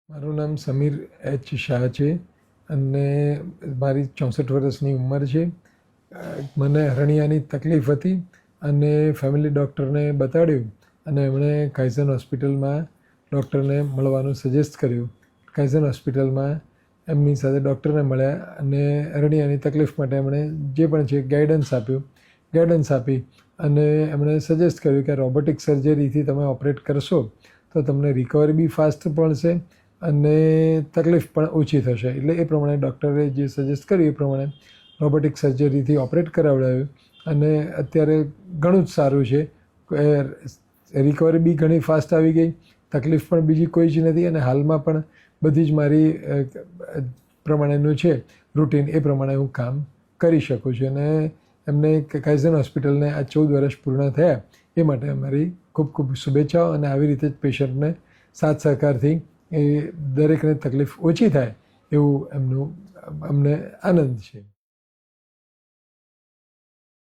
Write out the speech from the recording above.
મારું નામ સમીર એચ શાહ છે અને મારી 64 વર્ષની ઉંમર છે. મને હરણિયાની તકલીફ હતી અને ફેમિલી ડૉક્ટરને બતાડ્યું અને એમણે કાઇઝન હોસ્પિટલમાં ડૉક્ટરને મળવાનું સજેસ્ટ કર્યું. કાઇઝન હોસ્પિટલમાં એમની સાથે ડૉક્ટરને મળ્યા અને હરણિયાની તકલીફ માટે એમણે જે પણ છે ગાઈડન્સ આપી અને એમણે સજેસ્ટ કર્યું કે રોબોટિક સર્જરીથી તમે ઓપરેટ કરશો તો તમને રિકવરી બી ફાસ્ટ મળશે અને તકલીફ પણ ઓછી થશે. એટલે એ પ્રમાણે ડૉક્ટરે જે સજેસ્ટ કર્યું એ પ્રમાણે રોબોટિક સર્જરીથી ઓપરેટ કરાવડાવ્યું અને અત્યારે ઘણું જ સારું છે. રિકવરી બી ઘણી ફાસ્ટ આવી ગઈ, તકલીફ પણ બીજી કોઈ જ નથી અને હાલમાં પણ બધી જ મારી પ્રમાણેનું છે રૂટીન, એ પ્રમાણે હું કામ કરી શકું છું. અને એમને કાઇઝન હોસ્પિટલને આ 14 વર્ષ પૂર્ણ થયા એ માટે અમારી ખૂબ ખૂબ શુભેચ્છાઓ. અને આવી રીતે જ પેશન્ટને સાથ સહકારથી એ દરેકને તકલીફ ઓછી થાય એવું અમને આનંદ છે.